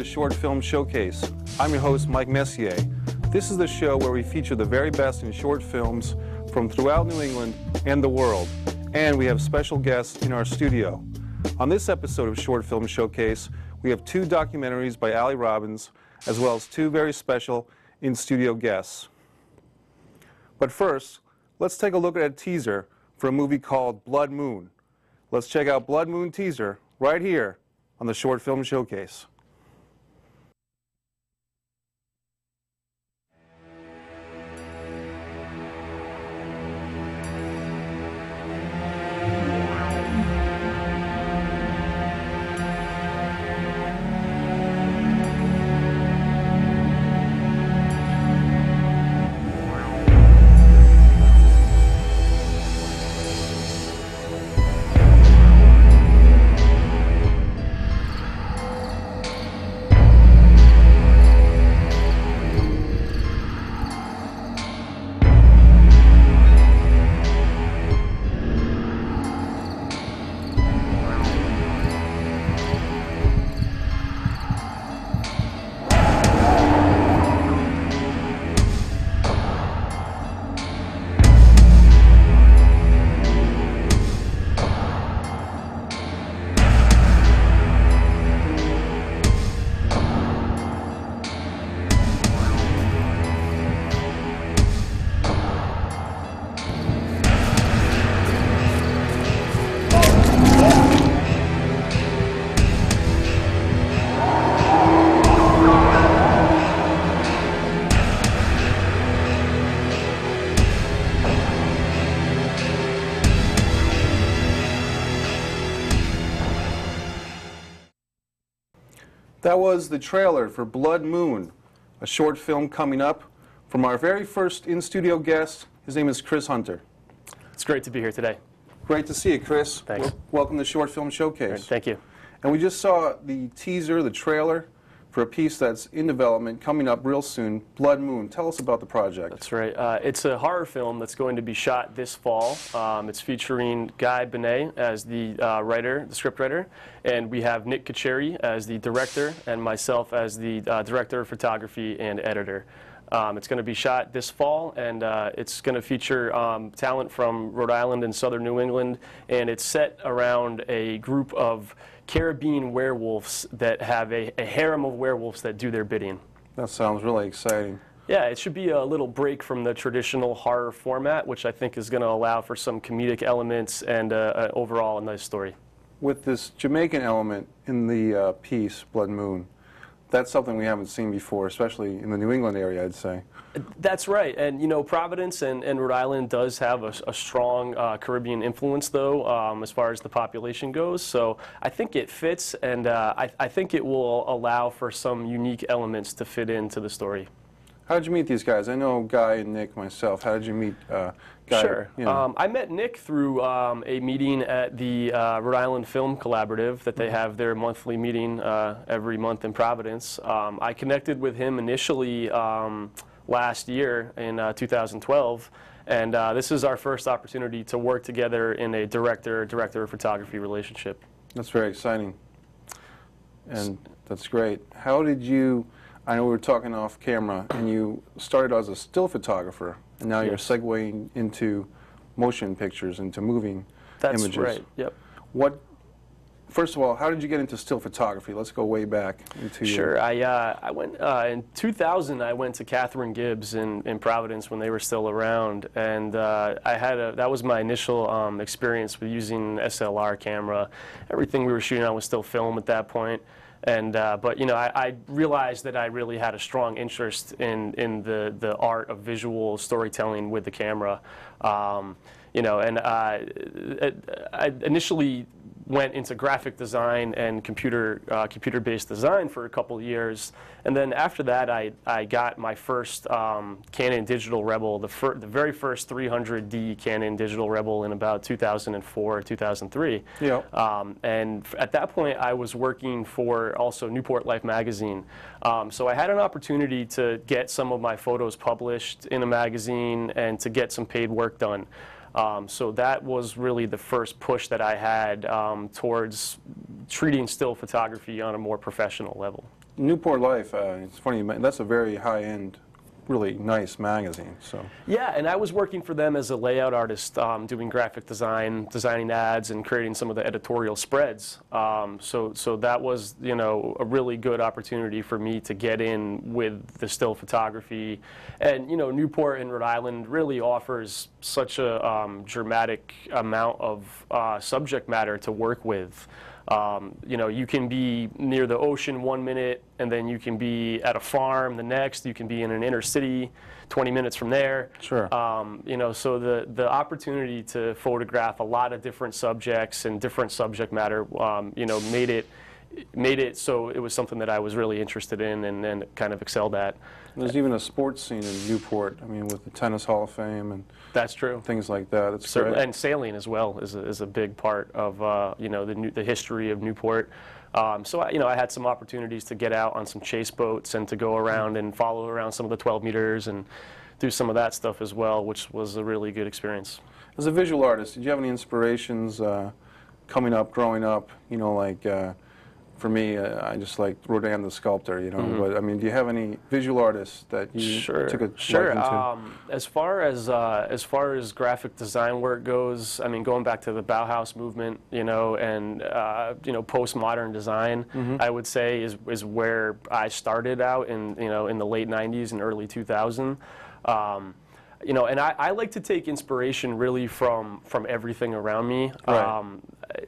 to Short Film Showcase. I'm your host, Mike Messier. This is the show where we feature the very best in short films from throughout New England and the world. And we have special guests in our studio. On this episode of Short Film Showcase, we have two documentaries by Ali Robbins, as well as two very special in-studio guests. But first, let's take a look at a teaser for a movie called Blood Moon. Let's check out Blood Moon teaser right here on the Short Film Showcase. That was the trailer for Blood Moon, a short film coming up from our very first in-studio guest. His name is Chris Hunter. It's great to be here today. Great to see you, Chris. Thanks. Welcome to Short Film Showcase. Right, thank you. And we just saw the teaser, the trailer, for a piece that's in development, coming up real soon, Blood Moon. Tell us about the project. That's right. It's a horror film that's going to be shot this fall. It's featuring Guy Benet as the writer, the script writer, and we have Nick Cacciari as the director, and myself as the director of photography and editor. It's going to be shot this fall, and it's going to feature talent from Rhode Island and southern New England, and it's set around a group of Caribbean werewolves that have a harem of werewolves that do their bidding. That sounds really exciting. Yeah, it should be a little break from the traditional horror format, which I think is going to allow for some comedic elements and overall a nice story. With this Jamaican element in the piece, Blood Moon, that's something we haven't seen before, especially in the New England area, I'd say. That's right, and you know, Providence and Rhode Island does have a strong Caribbean influence, though, as far as the population goes. So I think it fits, and I think it will allow for some unique elements to fit into the story. How did you meet these guys? I know Guy and Nick myself. How did you meet Guy? Sure. You know? I met Nick through a meeting at the Rhode Island Film Collaborative that they have their monthly meeting every month in Providence. I connected with him initially last year in 2012, and this is our first opportunity to work together in a director of photography relationship. That's very exciting, and that's great. How did you, I know we were talking off camera, and you started as a still photographer, and now you're segueing into motion pictures, into moving images. That's right, yep. First of all, how did you get into still photography? Let's go way back into Sure. I went in 2000. I went to Catherine Gibbs in Providence when they were still around, and that was my initial experience with using SLR camera. Everything we were shooting on was still film at that point. And but you know, I realized that I really had a strong interest in the art of visual storytelling with the camera. You know, and I initially went into graphic design and computer-based design for a couple of years, and then after that, I got my first Canon Digital Rebel, the very first 300D Canon Digital Rebel in about 2004, 2003. Yeah. And at that point, I was working for also Newport Life magazine, so I had an opportunity to get some of my photos published in a magazine and to get some paid work done. So that was really the first push that I had towards treating still photography on a more professional level. Newport Life, it's funny, that's a very high-end, really nice magazine. So yeah, and I was working for them as a layout artist, doing graphic design, designing ads, and creating some of the editorial spreads. So that was, you know, a really good opportunity for me to get in with the still photography. And, you know, Newport in Rhode Island really offers such a dramatic amount of subject matter to work with. You know, you can be near the ocean 1 minute, and then you can be at a farm the next. You can be in an inner city 20 minutes from there. Sure. You know, so the opportunity to photograph a lot of different subjects and different subject matter, you know, made it so it was something that I was really interested in and kind of excelled at. There's even a sports scene in Newport, I mean, with the Tennis Hall of Fame and that's true. Things like that. That's Certainly, great. and sailing as well is a big part of you know, the history of Newport. So you know, I had some opportunities to get out on some chase boats and to go around and follow around some of the 12 meters and do some of that stuff as well, which was a really good experience. As a visual artist, did you have any inspirations coming up, growing up? You know, like for me, I just like Rodin the sculptor. You know, but I mean, do you have any visual artists that you took a liking to? As far as graphic design work goes, I mean, going back to the Bauhaus movement, you know, and you know, postmodern design, I would say is where I started out in, you know, in the late '90s and early 2000. You know, and I like to take inspiration really from everything around me. Right.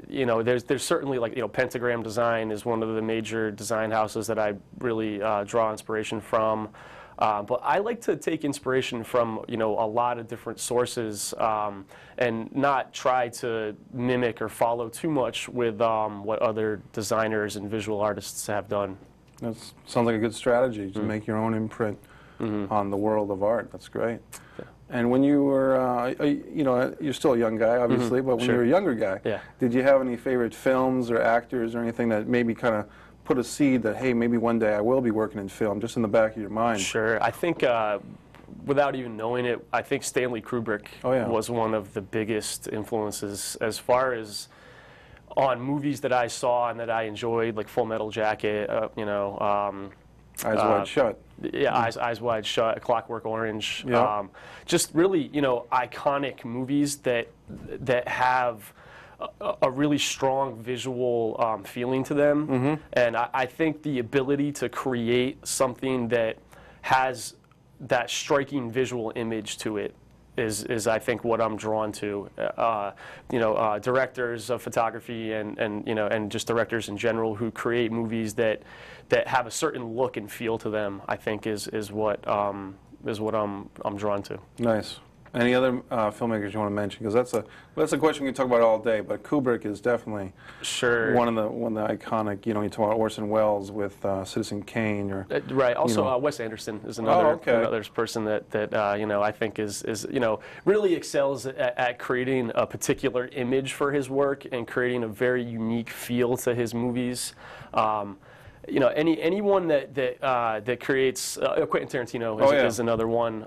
You know, there's certainly, like, you know, Pentagram Design is one of the major design houses that I really draw inspiration from. But I like to take inspiration from, you know, a lot of different sources and not try to mimic or follow too much with what other designers and visual artists have done. That sounds like a good strategy to make your own imprint on the world of art. That's great. Yeah. And when you were, you know, you're still a young guy, obviously, but when you were a younger guy, did you have any favorite films or actors or anything that maybe kind of put a seed that, hey, maybe one day I will be working in film, just in the back of your mind? Sure. I think, without even knowing it, I think Stanley Kubrick was one of the biggest influences as far as on movies that I saw and that I enjoyed, like Full Metal Jacket, you know. Eyes Wide Shut. Yeah, Eyes Wide Shut, Clockwork Orange. Yeah. Just really, you know, iconic movies that have a really strong visual feeling to them. And I think the ability to create something that has that striking visual image to it is I think what I'm drawn to. You know, directors of photography and you know, and just directors in general who create movies that have a certain look and feel to them, I think is what I'm drawn to. Nice. Any other filmmakers you want to mention? Because that's a question we can talk about all day. But Kubrick is definitely one of the iconic. You know, you talk about Orson Welles with Citizen Kane, or right. Also, you know. Wes Anderson is another person that you know, I think is you know, really excels at creating a particular image for his work and creating a very unique feel to his movies. You know, anyone that creates Quentin Tarantino is another one.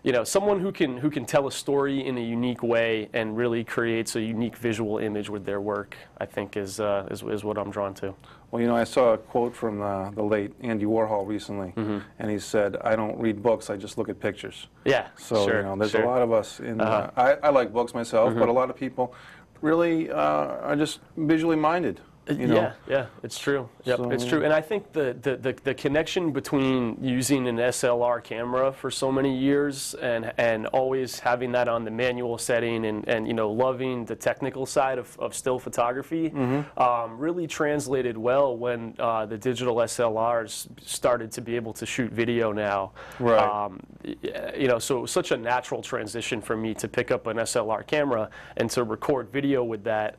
You know, someone who can tell a story in a unique way and really creates a unique visual image with their work, I think is what I'm drawn to. Well, you know, I saw a quote from the late Andy Warhol recently, and he said, "I don't read books; I just look at pictures." Yeah. So you know, there's a lot of us in. I like books myself, but a lot of people really are just visually minded. You know? Yeah, it's true. Yep, so, it's true. And I think the connection between using an SLR camera for so many years and always having that on the manual setting and you know, loving the technical side of still photography really translated well when the digital SLRs started to be able to shoot video now. Right. You know, so it was such a natural transition for me to pick up an SLR camera and to record video with that.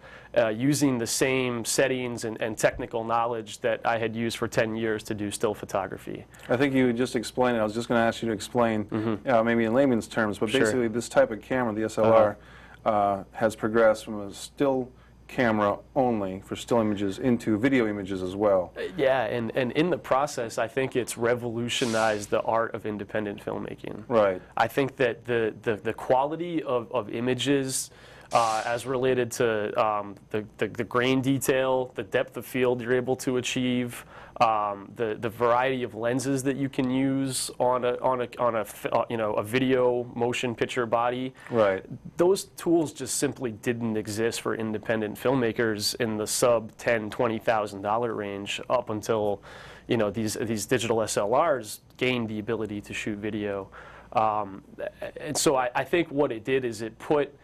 Using the same settings and technical knowledge that I had used for 10 years to do still photography. I think you just explained it. I was just going to ask you to explain, maybe in layman's terms, but basically this type of camera, the SLR, has progressed from a still camera only for still images into video images as well. Yeah, and in the process, I think it's revolutionized the art of independent filmmaking. Right. I think that the quality of images as related to the grain detail, the depth of field you're able to achieve, the variety of lenses that you can use on a video motion picture body. Right. Those tools just simply didn't exist for independent filmmakers in the sub $10,000–$20,000 range up until these digital SLRs gained the ability to shoot video. And so I think what it did is it put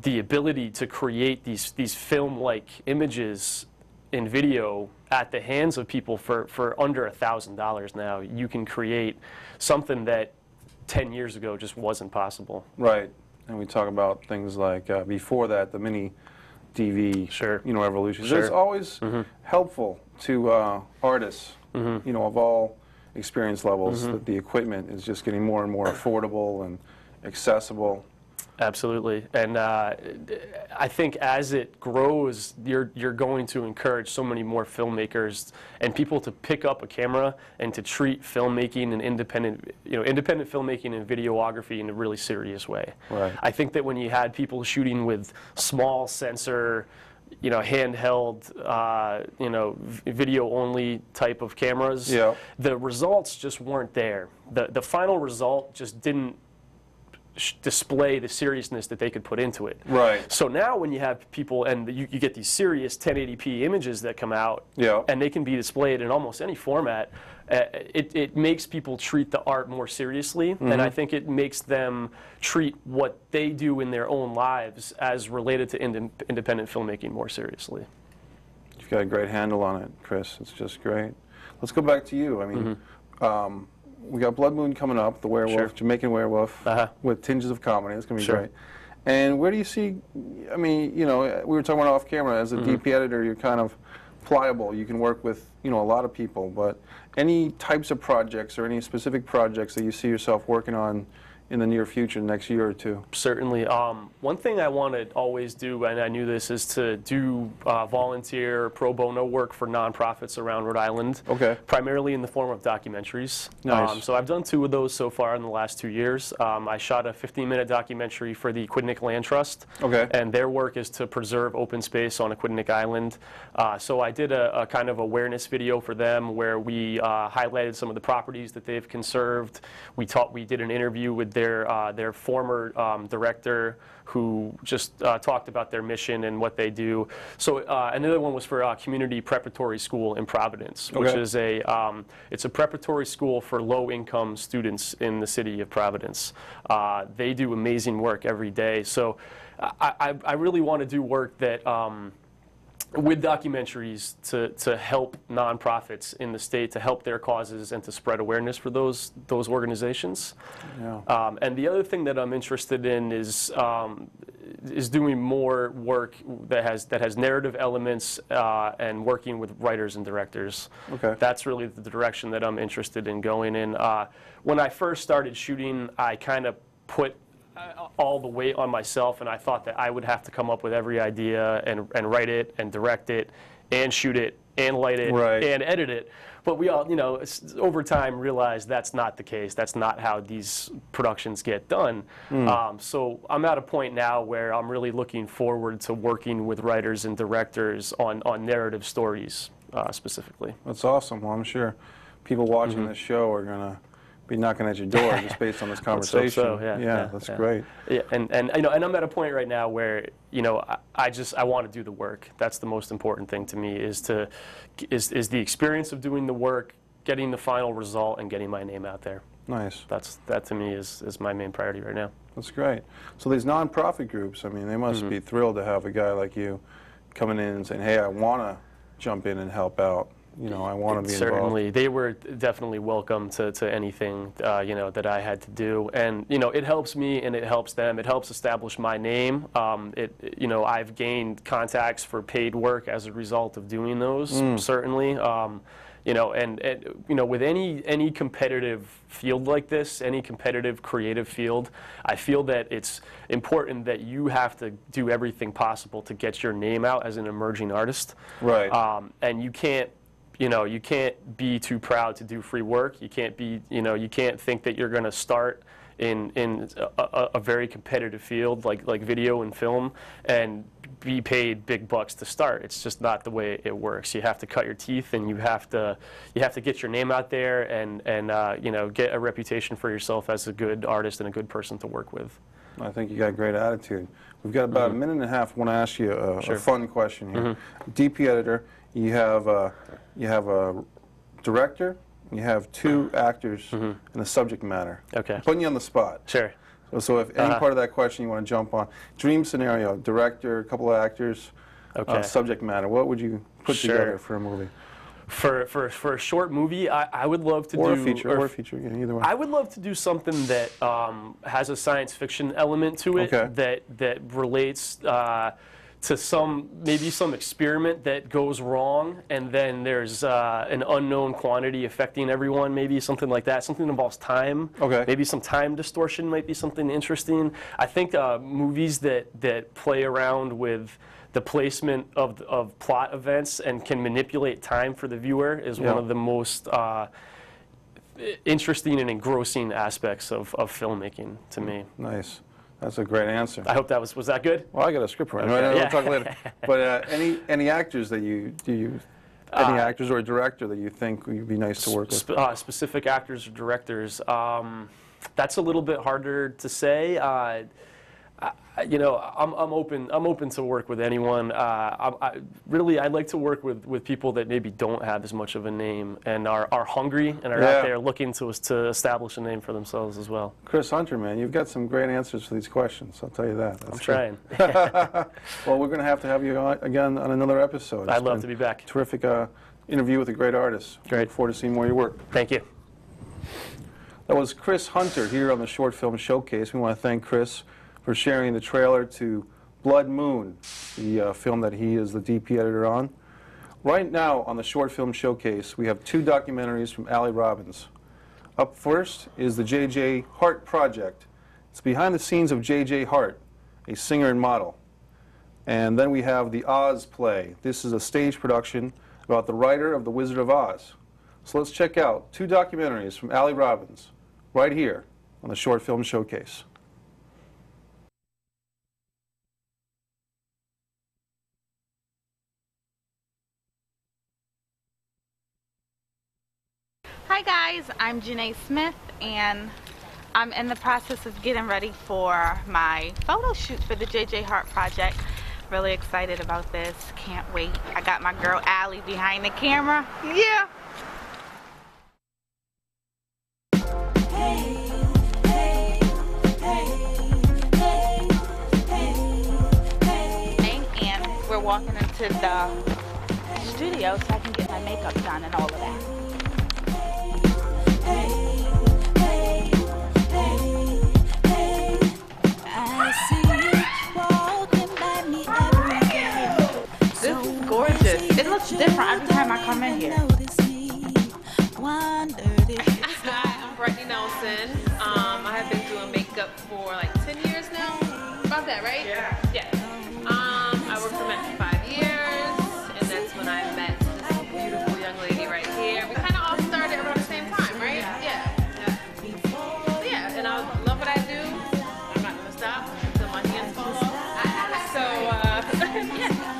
the ability to create these film-like images in video at the hands of people for under $1,000 now. You can create something that 10 years ago just wasn't possible. Right. And we talk about things like before that, the mini DV, Sure. revolution. Sure. It's always helpful to artists, of all experience levels, that the equipment is just getting more and more affordable and accessible. Absolutely, and I think as it grows, you're going to encourage so many more filmmakers and people to pick up a camera and to treat filmmaking and independent filmmaking and videography in a really serious way. Right. I think that when you had people shooting with small sensor, handheld, video-only type of cameras, Yeah. the results just weren't there. The final result just didn't display the seriousness that they could put into it. Right. So now when you have people, and you get these serious 1080p images that come out, Yeah. and they can be displayed in almost any format, it makes people treat the art more seriously, and I think it makes them treat what they do in their own lives as related to independent filmmaking more seriously. You've got a great handle on it, Chris. It's just great. Let's go back to you. I mean, we got Blood Moon coming up, the werewolf, Sure. Jamaican werewolf, with tinges of comedy. It's going to be Sure. great. And where do you see, I mean, we were talking about off camera, as a DP editor, you're kind of pliable. You can work with, a lot of people. But any types of projects or any specific projects that you see yourself working on in the near future, next year or two? Certainly. One thing I want to always do, and I knew this, is to do volunteer pro bono work for nonprofits around Rhode Island. Okay. Primarily in the form of documentaries. Nice. So I've done 2 of those so far in the last 2 years. I shot a 15-minute documentary for the Aquidneck Land Trust. Okay. And their work is to preserve open space on Aquidneck Island. So I did a kind of awareness video for them where we highlighted some of the properties that they've conserved. We did an interview with their former director, who just talked about their mission and what they do. So another one was for Community Preparatory School in Providence, which is it's a preparatory school for low-income students in the city of Providence. They do amazing work every day. So I really want to do work that with documentaries to help nonprofits in the state, to help their causes and to spread awareness for those organizations. Yeah. And the other thing that I'm interested in is doing more work that has narrative elements and working with writers and directors. Okay. That's really the direction that I'm interested in going in. When I first started shooting, I kind of put all the weight on myself, and I thought that I would have to come up with every idea and write it and direct it and shoot it and light it and edit it. But we all, over time realized that's not the case. That's not how these productions get done. So I'm at a point now where I'm really looking forward to working with writers and directors on narrative stories specifically. That's awesome. Well, I'm sure people watching this show are going to be knocking at your door just based on this conversation. So, yeah, that's great. Yeah, and I'm at a point right now where I want to do the work. That's the most important thing to me is the experience of doing the work, getting the final result, and getting my name out there. Nice. That to me is my main priority right now. That's great. So these nonprofit groups, I mean, they must be thrilled to have a guy like you coming in and saying, "Hey, I want to jump in and help out. I want to be involved." Certainly, they were definitely welcome to anything that I had to do, and it helps me and it helps them. It helps establish my name. I've gained contacts for paid work as a result of doing those. Certainly, with any competitive field like this, any competitive creative field, I feel that it's important that you have to do everything possible to get your name out as an emerging artist. Right. And you can't. You can't be too proud to do free work. You can't be, you can't think that you're going to start in a very competitive field like video and film and be paid big bucks to start. It's just not the way it works. You have to cut your teeth, and you have to get your name out there and you know, get a reputation for yourself as a good artist and a good person to work with. I think you got a great attitude. We've got about a minute and a half. I want to ask you a fun question here. DP editor, you have a director, you have 2 actors and a subject matter. Okay. I'm putting you on the spot. Sure. So if any part of that question you want to jump on, dream scenario, director, a couple of acters, subject matter, what would you put together for a movie? For a short movie, I would love to do... Or a feature, yeah, either one. I would love to do something that has a science fiction element to it, that relates to maybe some experiment that goes wrong, and then there's an unknown quantity affecting everyone, maybe something like that. Something that involves time. Maybe some time distortion might be something interesting. I think movies that play around with the placement of plot events and can manipulate time for the viewer is one of the most interesting and engrossing aspects of filmmaking to me. Nice. That's a great answer. I hope that was that good? Well, I got a script for it. We'll talk later. But any actors that any actors or a director that you think would be nice to work with? Specific actors or directors. That's a little bit harder to say. You know, I'm open to work with anyone. I'd like to work with people that maybe don't have as much of a name and are hungry and are out there looking to establish a name for themselves as well. Chris Hunter, man, you've got some great answers for these questions. I'll tell you that. I'm trying. Well, we're going to have you on again on another episode. I'd love to be back. Terrific interview with a great artist. Great. Look forward to seeing more of your work. Thank you. That was Chris Hunter here on the Short Film Showcase. We want to thank Chris for sharing the trailer to Blood Moon, the film that he is the DP editor on. Right now on the Short Film Showcase, we have 2 documentaries from Ali Robbins. Up first is the J.J. Hart Project. It's behind the scenes of J.J. Hart, a singer and model. And then we have the Oz play. This is a stage production about the writer of The Wizard of Oz. So let's check out 2 documentaries from Ali Robbins right here on the Short Film Showcase. Hi guys, I'm Janae Smith and I'm in the process of getting ready for my photo shoot for the J.J. Hart Project. Really excited about this, can't wait. I got my girl Allie behind the camera, yeah! And we're walking into the studio so I can get my makeup done and all of that. It looks different every time I come in here. Hi, I'm Brittany Nelson. I have been doing makeup for like 10 years now. About that, right? Yeah. Yeah. I worked for Met for 5 years, and that's when I met this beautiful young lady right here. We kind of all started around the same time, right? Yeah. Yeah, and I love what I do. I'm not going to stop until my hands fall off. So, yeah.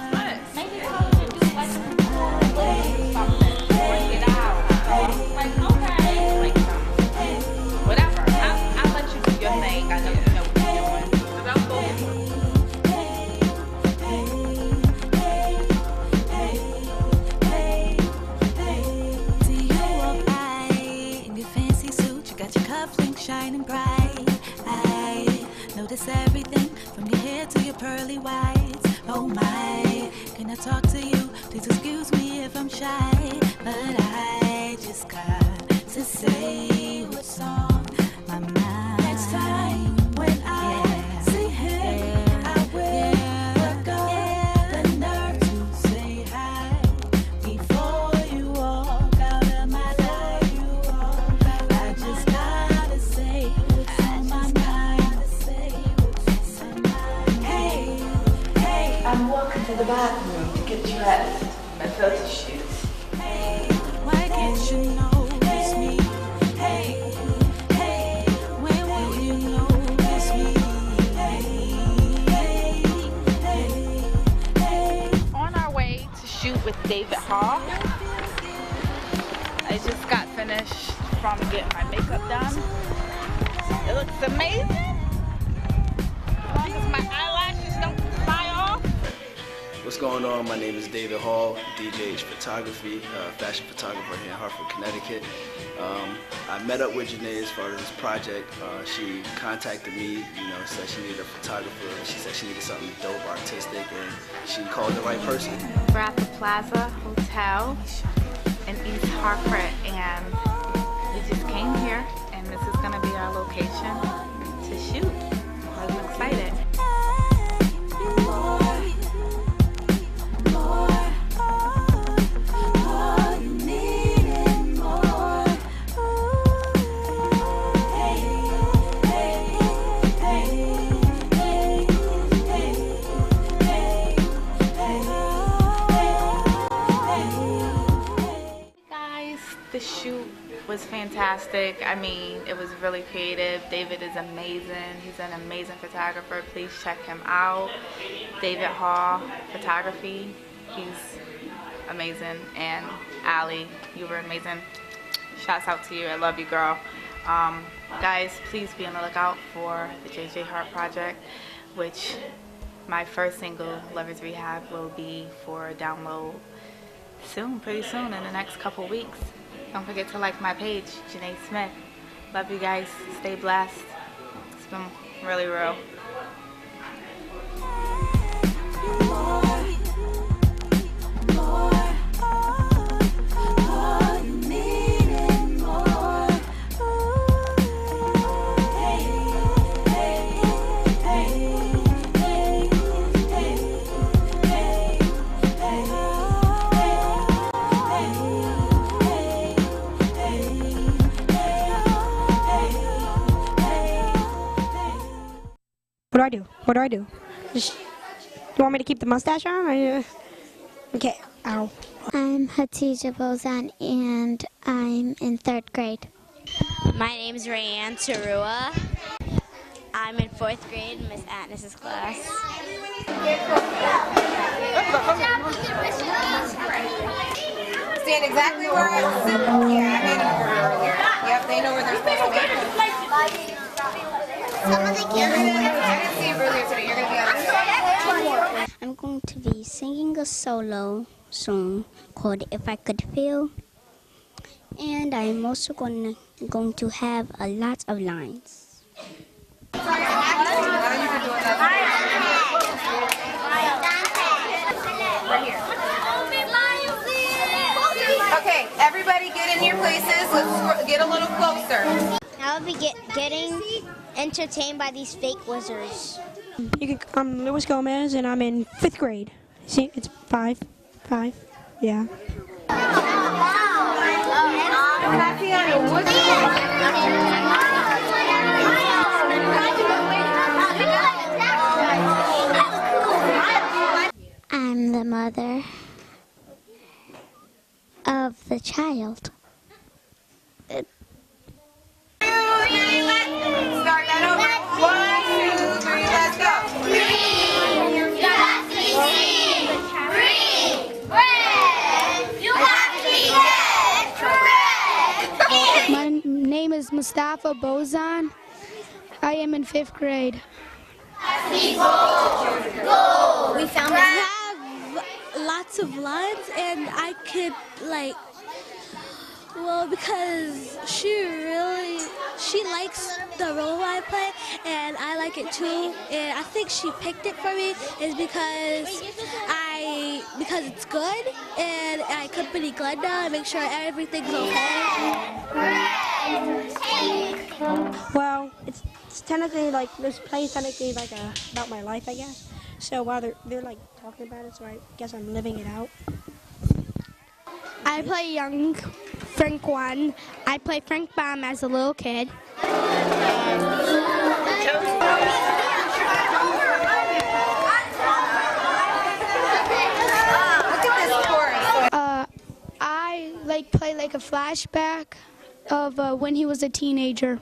Shining bright, I notice everything from your hair to your pearly whites. Oh my, can I talk to you? Please excuse me if I'm shy, but I just got to say what's on my mind. Next time when I see him, I will work up the nerve to say hi before you walk out of my life. I just gotta say what's on my mind. Hey, I'm walking to the bathroom to get dressed for my photo shoot. Why can't you notice me? When will you with David Hara. I just got finished from getting my makeup done. It looks amazing. As long as my eyelashes don't fly off. What's going on? My name is David Hall, DJH Photography, fashion photographer here in Hartford, Connecticut. I met up with Janae as far as this project. She contacted me, said she needed a photographer. She said she needed something dope, artistic, and she called the right person. We're at the Plaza Hotel in East Hartford, and we just came here, and this is going to be our location to shoot. I'm excited. The shoot was fantastic. I mean, it was really creative. David is amazing. He's an amazing photographer. Please check him out. David Hall Photography. He's amazing. And Allie, you were amazing. Shouts out to you. I love you, girl. Guys, please be on the lookout for the JJ Hart Project, which my first single, Lover's Rehab, will be for download soon, pretty soon, in the next couple weeks. Don't forget to like my page, Janae Smith. Love you guys. Stay blessed. It's been really real. What do I do? You want me to keep the mustache on? Okay. Ow. I'm Hatija Bozan, and I'm in 3rd grade. My name is Rayanne Tarua. I'm in 4th grade in Miss Atnes's class. Stand exactly where I was sitting. Yeah, I made them order earlier. Yep, they know where they're supposed to be. I'm going to be singing a solo song called If I Could Feel, and I'm also going to have a lot of lines. Okay, everybody get in your places. Let's get a little closer. I'll be getting entertained by these fake wizards. I'm Luis Gomez, and I'm in 5th grade. See, it's 5, yeah. I'm the mother of the child. Start that over. 1, 2, 3, let's go. You got to see. Breathe. You got to be correct. My name is Mustafa Bozan. I am in 5th grade. We found this. We have lots of lines, and I could because she likes the role I play, and I like it too. And I think she picked it for me is because it's good, and I accompany Glenda and make sure everything's okay. Well, it's technically this play is technically about my life, I guess. So while they're talking about it, so I guess I'm living it out. I play young Frank Juan. I play Frank Baum as a little kid. I play a flashback of when he was a teenager.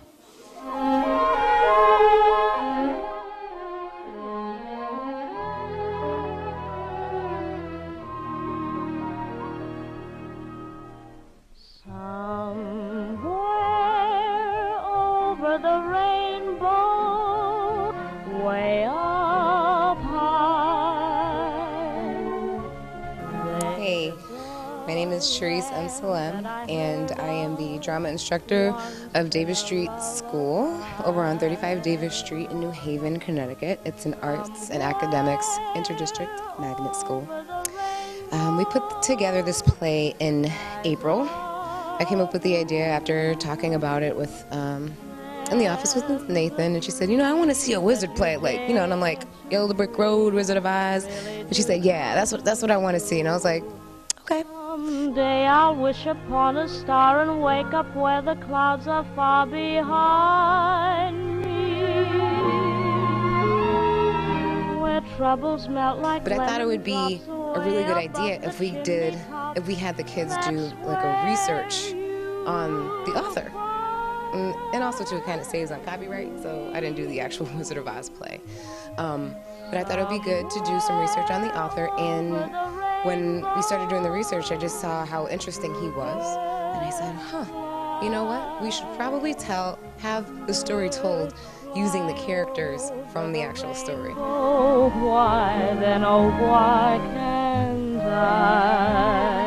My name is Sharice M. Salem, and I am the drama instructor of Davis Street School over on 35 Davis Street in New Haven, Connecticut. It's an arts and academics interdistrict magnet school. We put together this play in April. I came up with the idea after talking about it with in the office with Nathan, and she said, I want to see a wizard play, and I'm like, Yellow the Brick Road, Wizard of Oz, and she said, yeah, that's what I want to see, and I was like, okay. Someday I'll wish upon a star and wake up where the clouds are far behind me, where troubles melt like. But I thought it would be a really good idea if we had the kids do like a research on the author, and also to kind of saves on copyright. So I didn't do the actual Wizard of Oz play, but I thought it would be good to do some research on the author. And when we started doing the research, I just saw how interesting he was, and I said, you know what? We should probably have the story told using the characters from the actual story. Oh, why then, oh, why can't I?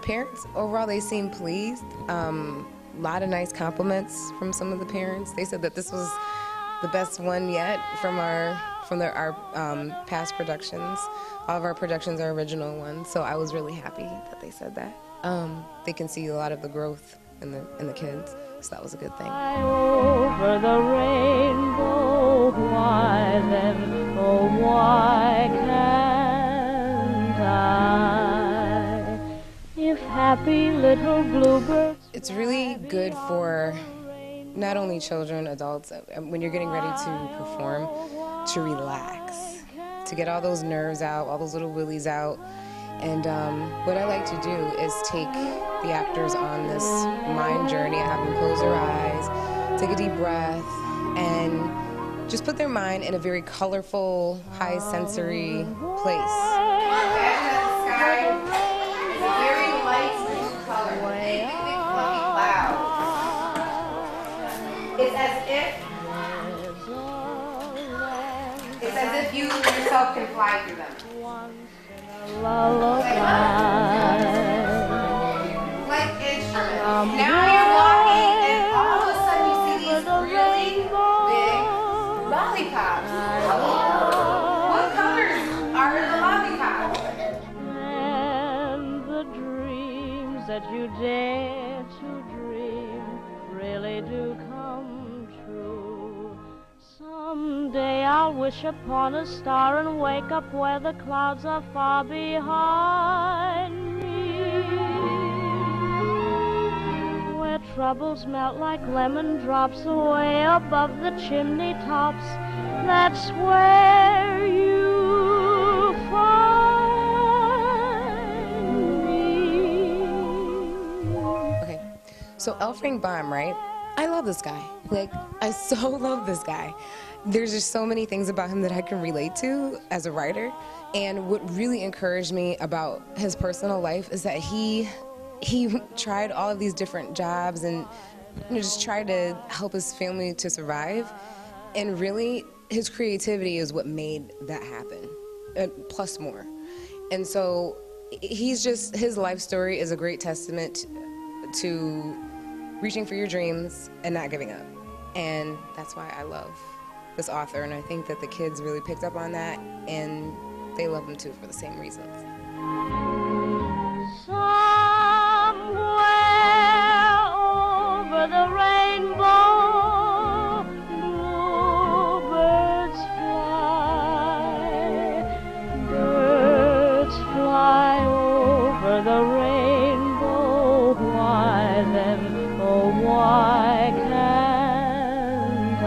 Parents, overall, they seemed pleased. A lot of nice compliments from some of the parents. They said that this was the best one yet from our past productions. All of our productions are original ones, so I was really happy that they said that. They can see a lot of the growth in the kids, so that was a good thing. Over the rainbow, why then, oh, why can't I? If happy little bluebirds. It's really good for not only children, adults, when you're getting ready to perform, to relax, to get all those nerves out, all those little willies out. And what I like to do is take the actors on this mind journey. I have them close their eyes, take a deep breath, and just put their mind in a very colorful, high sensory place. It's as if you yourself can fly through them. Like instruments. Now you're walking and all of a sudden you see these really big lollipops. What colors are the lollipops? And the dreams that you dare to dream really do come true. Someday I'll wish upon a star and wake up where the clouds are far behind me, where troubles melt like lemon drops away above the chimney tops. That's where you find me. Okay, so L. Frank Baum, right? I love this guy. Like, I so love this guy. There's just so many things about him that I can relate to as a writer. And what really encouraged me about his personal life is that he tried all of these different jobs and just tried to help his family to survive. And really, his creativity is what made that happen, plus more. And so his life story is a great testament to reaching for your dreams and not giving up. And that's why I love this author, and I think that the kids really picked up on that, and they love him too for the same reasons. Somewhere over the rainbow, bluebirds fly over the rainbow. Why then, oh, why can't I?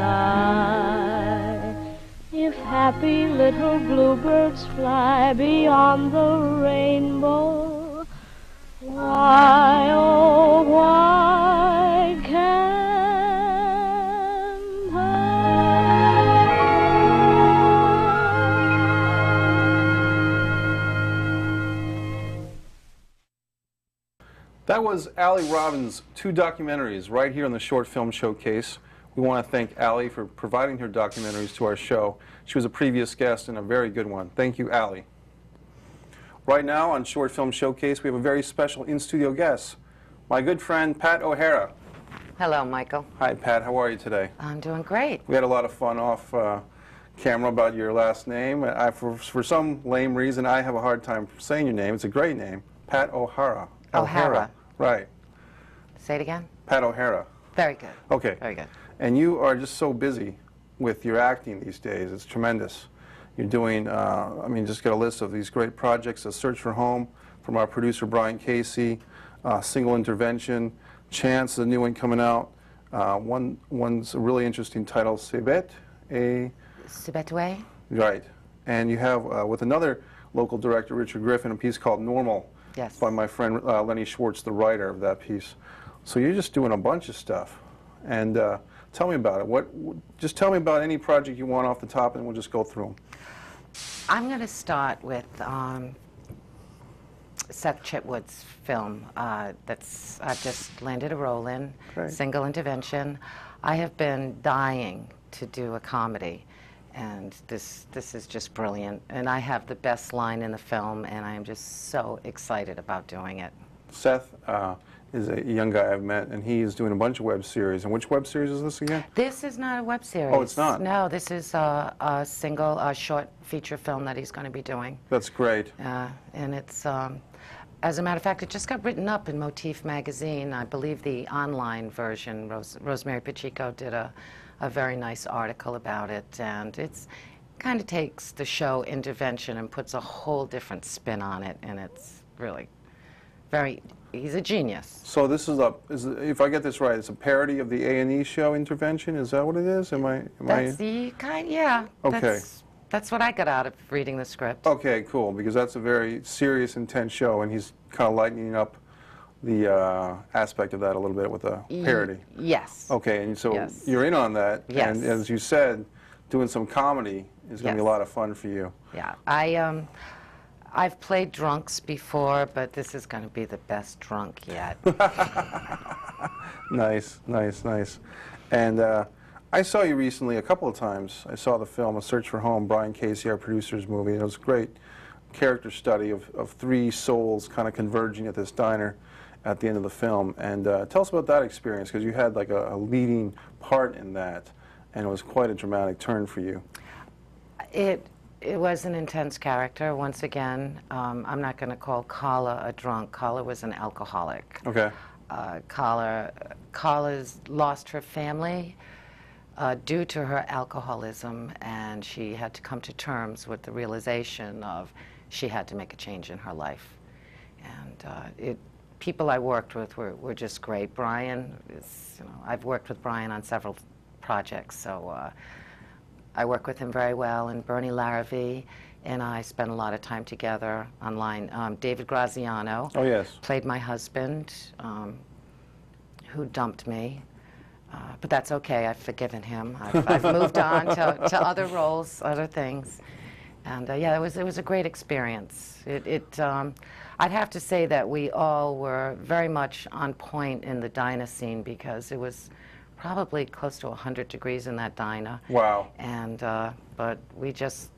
If happy little bluebirds fly beyond the rainbow, why, oh, why can't I? That was Allie Robbins' 2 documentaries right here on the Short Film Showcase. We want to thank Allie for providing her documentaries to our show. She was a previous guest and a very good one. Thank you, Allie. Right now on Short Film Showcase, we have a very special in-studio guest, my good friend Pat O'Hara. Hello, Michael. Hi, Pat. How are you today? I'm doing great. We had a lot of fun off camera about your last name. For some lame reason, I have a hard time saying your name. It's a great name, Pat O'Hara. O'Hara. Right. Say it again? Pat O'Hara. Very good. Okay. Very good. And you are just so busy with your acting these days. It's tremendous. You're doing, I mean, just get a list of these great projects: A Search for Home from our producer Bryan Casey, Single Intervention, Chance, the new one coming out. One's a really interesting title, Sebet. Sebetwe. Right. And you have, with another local director, Richard Griffin, a piece called Normal. Yes. By my friend Lenny Schwartz, the writer of that piece. So you're just doing a bunch of stuff. And tell me about it. Just tell me about any project you want off the top, and we'll just go through them. I'm going to start with Seth Chitwood's film that's I've just landed a role in, Great. Single Intervention. I have been dying to do a comedy, and this is just brilliant. And I have the best line in the film, and I am just so excited about doing it. Seth is a young guy I've met, and he is doing a bunch of web series. And which web series is this again? This is not a web series. Oh, it's not? No, this is a single short feature film that he's going to be doing. That's great. And it's, as a matter of fact, it just got written up in Motif magazine. I believe the online version, Rosemary Pacheco did a very nice article about it, and it's kind of takes the show Intervention and puts a whole different spin on it, and it's really he's a genius. So this is if I get this right, it's a parody of the A&E show Intervention. Is that what it is? That's the kind, yeah. Okay. That's what I got out of reading the script. Okay, cool, because that's a very serious, intense show, and he's kind of lightening up the aspect of that a little bit with a parody. Yes. Okay, and so yes. You're in on that, yes. And as you said, doing some comedy is going to be a lot of fun for you. Yeah, I've played drunks before, but this is going to be the best drunk yet. Nice, nice, nice. And I saw you recently a couple of times. I saw the film A Search for Home, Bryan Casey, our producer's movie, and it was a great character study of 3 souls kind of converging at this diner at the end of the film. And tell us about that experience, because you had like a leading part in that, and it was quite a dramatic turn for you. It was an intense character. Once again, I'm not going to call Carla a drunk. Carla was an alcoholic. Okay. Carla's lost her family due to her alcoholism, and she had to come to terms with the realization of she had to make a change in her life. And people I worked with were just great. Bryan is, I've worked with Bryan on several projects, so I work with him very well, and Bernie Larrabee and I spent a lot of time together online. David Graziano played my husband, who dumped me, but that's okay. I've forgiven him. I've moved on to other roles, other things, and yeah, it was a great experience. I'd have to say that we all were very much on point in the diner scene, because it was probably close to 100 degrees in that diner. Wow. And, but we just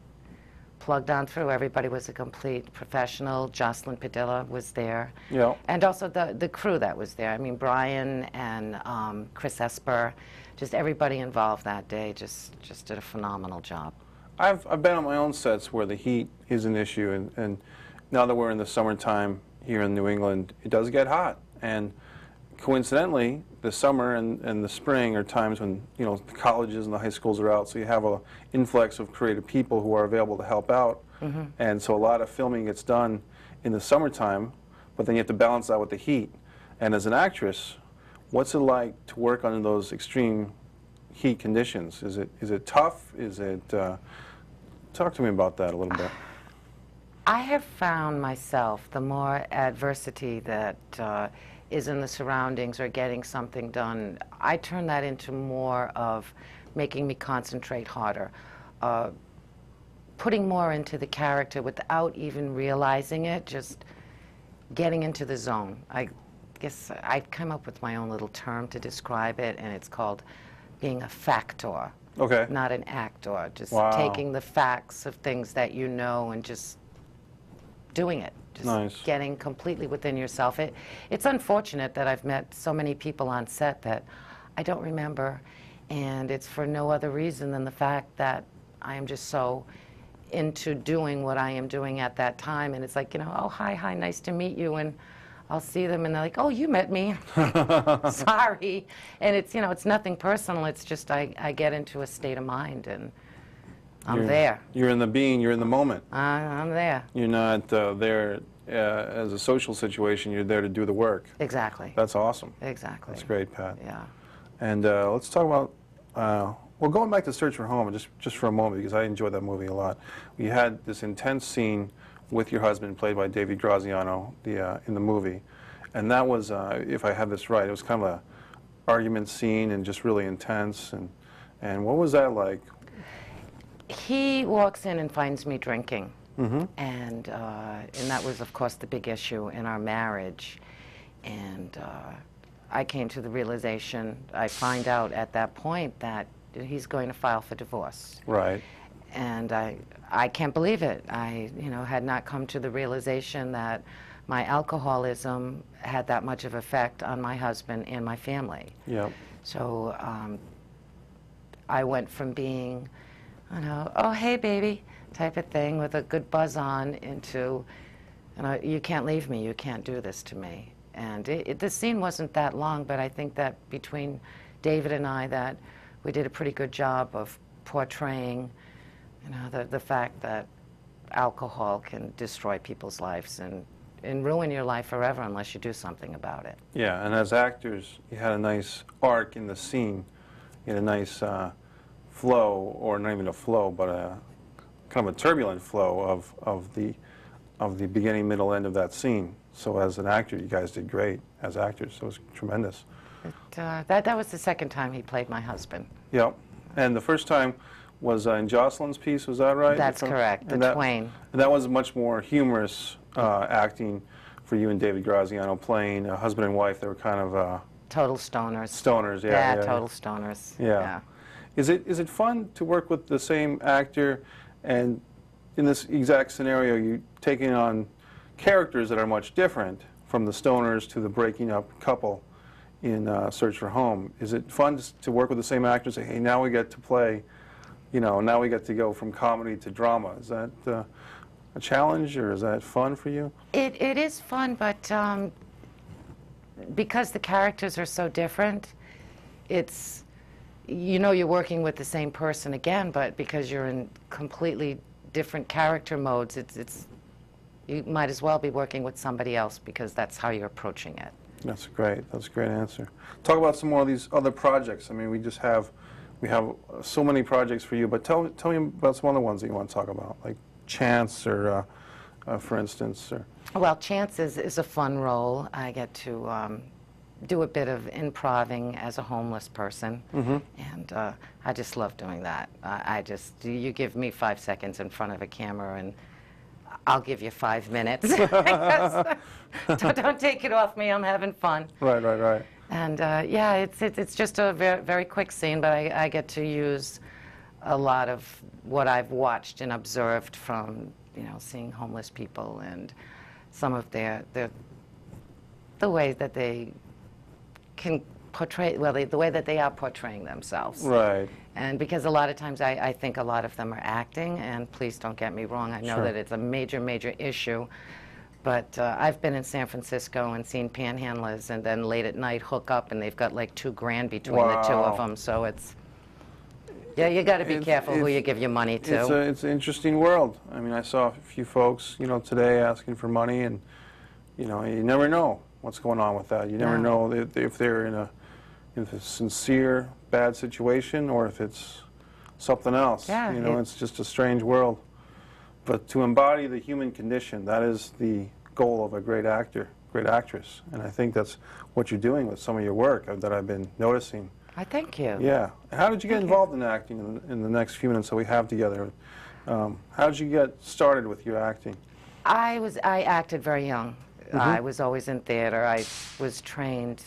plugged on through. Everybody was a complete professional. Jocelyn Padilla was there. Yeah. And also the crew that was there. I mean, Bryan and Chris Esper, just everybody involved that day just did a phenomenal job. I've been on my own sets where the heat is an issue, and now that we're in the summertime here in New England, it does get hot. And coincidentally, the summer and the spring are times when the colleges and the high schools are out, so you have an influx of creative people who are available to help out. Mm-hmm. And so a lot of filming gets done in the summertime, but then you have to balance that with the heat. And as an actress, what's it like to work under those extreme heat conditions? Is it tough? Talk to me about that a little bit. I have found myself, the more adversity that is in the surroundings or getting something done, I turn that into more of making me concentrate harder, putting more into the character without even realizing it, just getting into the zone. I guess I come up with my own little term to describe it, and it's called being a factor. Okay. Not an actor. Just Wow. taking the facts of things that you know and just doing it. Just Nice. getting completely within yourself. It's unfortunate that I've met so many people on set that I don't remember, and it's for no other reason than the fact that I am just so into doing what I am doing at that time. And it's like, you know, oh, hi, nice to meet you. And I'll see them, and they're like, oh, you met me. Sorry. And it's, you know, it's nothing personal. It's just I get into a state of mind, and I'm there. You're in the being, you're in the moment. I'm there. You're not there as a social situation, you're there to do the work. Exactly. That's awesome. Exactly. That's great, Pat. Yeah. And let's talk about, well, going back to Search for Home, just for a moment, because I enjoyed that movie a lot. You had this intense scene with your husband, played by David Graziano, in the movie. And that was, if I have this right, it was kind of a argument scene and just really intense. And what was that like? He walks in and finds me drinking. Mm-hmm. And that was, of course, the big issue in our marriage. And I came to the realization, I find out at that point that he's going to file for divorce. Right. And I can't believe it. I, you know, had not come to the realization that my alcoholism had that much of effect on my husband and my family. Yep. So I went from being, you know, oh, hey, baby, type of thing with a good buzz on into, you know, you can't leave me, you can't do this to me. And the scene wasn't that long, but I think that between David and I, that we did a pretty good job of portraying, you know, the fact that alcohol can destroy people's lives and ruin your life forever unless you do something about it. Yeah, and as actors, you had a nice arc in the scene. You had a nice flow, or not even a flow, but a kind of a turbulent flow of the beginning, middle, end of that scene. So as an actor, you guys did great as actors. So it was tremendous. That was the second time he played my husband. Yep. And the first time was in Jocelyn's piece, was that right? That's correct, the Twain. And that was much more humorous acting for you and David Graziano, playing a husband and wife. They were kind of... total stoners. Stoners, yeah. Yeah, total stoners. Yeah. Is it fun to work with the same actor, and in this exact scenario, you taking on characters that are much different, from the stoners to the breaking up couple in Search for Home? Is it fun to work with the same actor and say, hey, now we get to play, you know, now we get to go from comedy to drama? Is that a challenge, or is that fun for you? It is fun, but because the characters are so different, it's, you know, you're working with the same person again, but because you're in completely different character modes, you might as well be working with somebody else, because that's how you're approaching it. That's great. That's a great answer. Talk about some more of these other projects. I mean, we have so many projects for you, but tell me about some other ones that you want to talk about, like Chance, or for instance. Or... Well, Chance is a fun role. I get to do a bit of improvising as a homeless person, mm-hmm. and I just love doing that. You give me 5 seconds in front of a camera, and I'll give you 5 minutes. Don't take it off me. I'm having fun. Right. And yeah, it's just a very quick scene, but I get to use a lot of what I've watched and observed from, you know, seeing homeless people, and some of the way that they can portray, well, the way that they are portraying themselves. Right. And because a lot of times I think a lot of them are acting, and please don't get me wrong, I know that it's a major issue, but I've been in San Francisco and seen panhandlers and then late at night hook up, and they've got like $2 grand between the two of them, so it's, yeah, you got to be careful who you give your money to. It's an interesting world. I mean, I saw a few folks, you know, today asking for money, and, you know, you never know what's going on with that. You never know if they're in a sincere bad situation, or if it's something else. Yeah, you know, it's just a strange world. But to embody the human condition, that is the goal of a great actor, great actress. And I think that's what you're doing with some of your work that I've been noticing. I thank you. Yeah. How did you get involved in acting in the next few minutes that we have together? How did you get started with your acting? I acted very young. I was always in theater. I was trained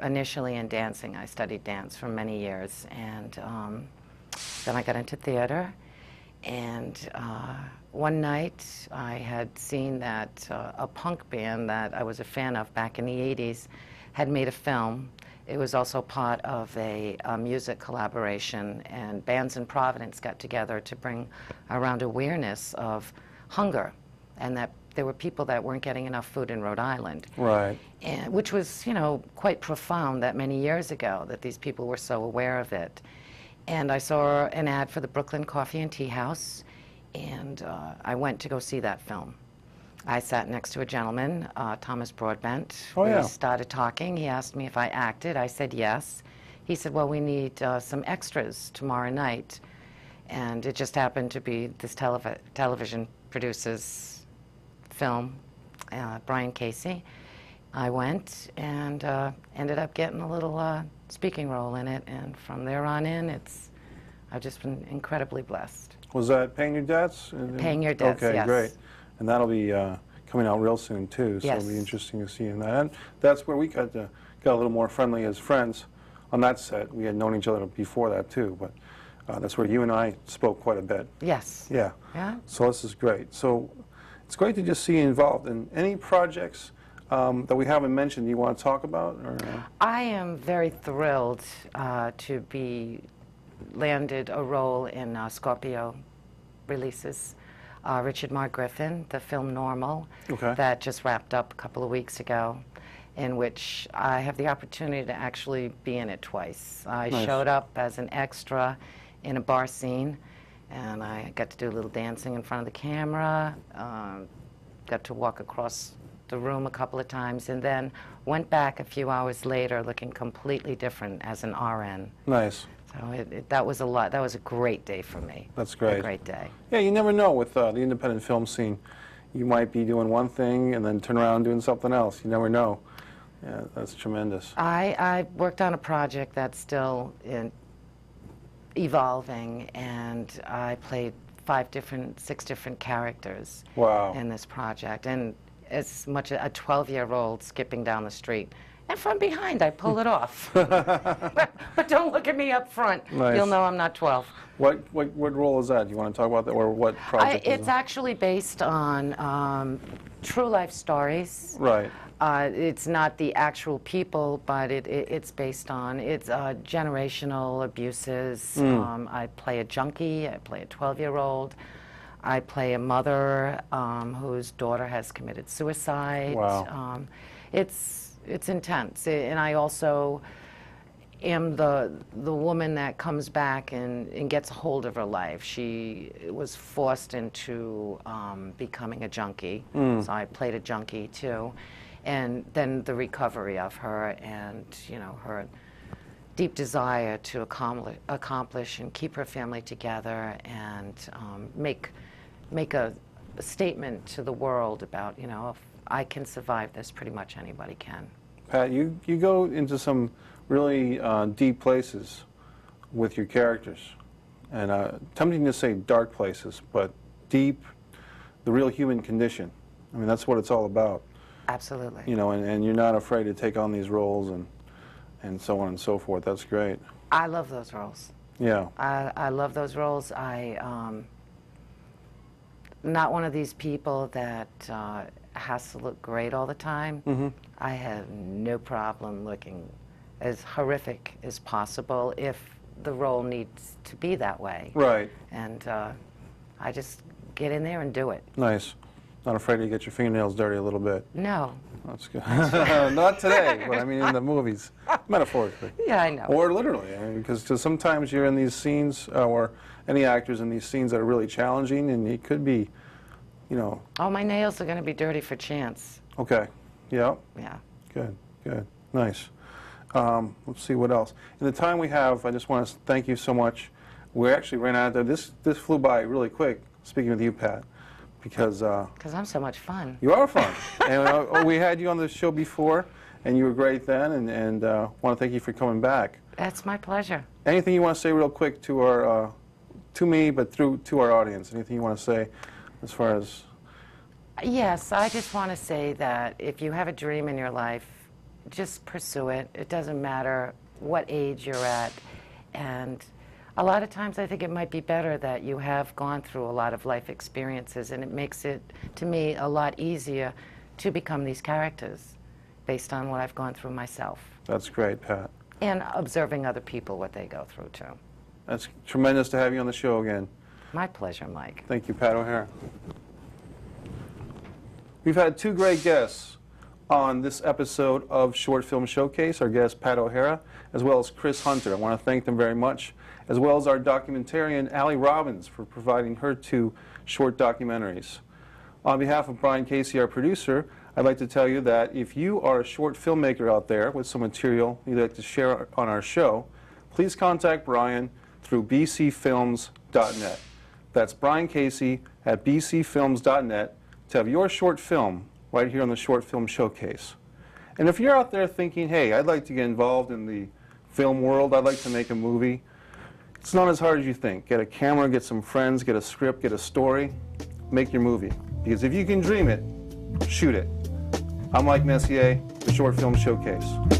initially in dancing. I studied dance for many years, and then I got into theater. And one night I had seen that a punk band that I was a fan of back in the 80s had made a film. It was also part of a music collaboration, and bands in Providence got together to bring around awareness of hunger, and that there were people that weren't getting enough food in Rhode Island. Right. And, which was, you know, quite profound that many years ago, that these people were so aware of it. And I saw an ad for the Brooklyn Coffee and Tea House, and I went to go see that film. I sat next to a gentleman, Thomas Broadbent. Oh, yeah. We started talking. He asked me if I acted. I said yes. He said, well, we need some extras tomorrow night. And it just happened to be this television producer's film, Bryan Casey. I went and ended up getting a little speaking role in it. And from there on in, I've just been incredibly blessed. Was that Paying Your Debts? Paying Your Debts, okay, yes. Great. And that'll be coming out real soon, too, so Yes. it'll be interesting to see in that. And that's where we got a little more friendly as friends on that set. We had known each other before that, too, but that's where you and I spoke quite a bit. Yes. Yeah. Yeah. So this is great. So it's great to just see you involved in any projects that we haven't mentioned you want to talk about? Or, I am very thrilled to be landed a role in Scorpio releases. Richard Mark Griffin, the film Normal, that just wrapped up a couple of weeks ago, in which I have the opportunity to actually be in it twice. I showed up as an extra in a bar scene, and I got to do a little dancing in front of the camera, got to walk across the room a couple of times, and then went back a few hours later looking completely different as an RN. Nice. So that was a lot. That was a great day for me. That's great. A great day. Yeah, you never know with the independent film scene. You might be doing one thing and then turn around and doing something else. You never know. Yeah, that's tremendous. I worked on a project that's still evolving, and I played 6 different characters in this project. And as much as a 12-year-old skipping down the street. And from behind, I pull it off. But don't look at me up front. Nice. You'll know I'm not 12. What role is that? Do you want to talk about that, or what project is It's actually based on true life stories. Right. It's not the actual people, but it's based on generational abuses. I play a junkie. I play a 12-year-old. I play a mother whose daughter has committed suicide. Wow. It's intense, and I also am the woman that comes back and gets a hold of her life. She was forced into becoming a junkie, so I played a junkie too, and then the recovery of her, and her deep desire to accomplish and keep her family together, and make a statement to the world about, if I can survive this, pretty much anybody can. Pat, you go into some really deep places with your characters, and tempting to say dark places, but deep, the real human condition. I mean, that's what it's all about. Absolutely. And you're not afraid to take on these roles and so on and so forth. That's great. I love those roles. Yeah. I love those roles. Not one of these people that has to look great all the time. I have no problem looking as horrific as possible if the role needs to be that way. Right. And I just get in there and do it. Nice. Not afraid to get your fingernails dirty a little bit. No. That's good. Not today, but I mean in the movies, metaphorically. Yeah, I know. Or literally, because sometimes you're in these scenes, or any actors in these scenes that are really challenging, and it could be, Oh, my nails are going to be dirty for chance. Okay. Yeah. Yeah. Good. Good. Nice. Let's see what else. In the time we have, I just want to thank you so much. We actually ran out of this. This flew by really quick. Speaking with you, Pat, because I'm so much fun. You are fun, and we had you on the show before, and you were great then. And want to thank you for coming back. That's my pleasure. Anything you want to say real quick to our, to me, but to our audience? Anything you want to say, as far as? Yes, I just want to say that if you have a dream in your life, just pursue it. It doesn't matter what age you're at. And a lot of times I think it might be better that you have gone through a lot of life experiences, and it makes it, to me, a lot easier to become these characters based on what I've gone through myself. That's great, Pat. And observing other people, what they go through, too. That's tremendous to have you on the show again. My pleasure, Mike. Thank you, Pat O'Hara. We've had two great guests on this episode of Short Film Showcase, our guest Pat O'Hara, as well as Chris Hunter. I want to thank them very much, as well as our documentarian, Allie Robbins, for providing her two short documentaries. On behalf of Bryan Casey, our producer, I'd like to tell you that if you are a short filmmaker out there with some material you'd like to share on our show, please contact Bryan through bcfilms.net. That's Bryan Casey at bcfilms.net to have your short film right here on the Short Film Showcase. And if you're out there thinking, hey, I'd like to get involved in the film world, I'd like to make a movie, it's not as hard as you think. Get a camera, get some friends, get a script, get a story, make your movie. Because if you can dream it, shoot it. I'm Mike Messier, the Short Film Showcase.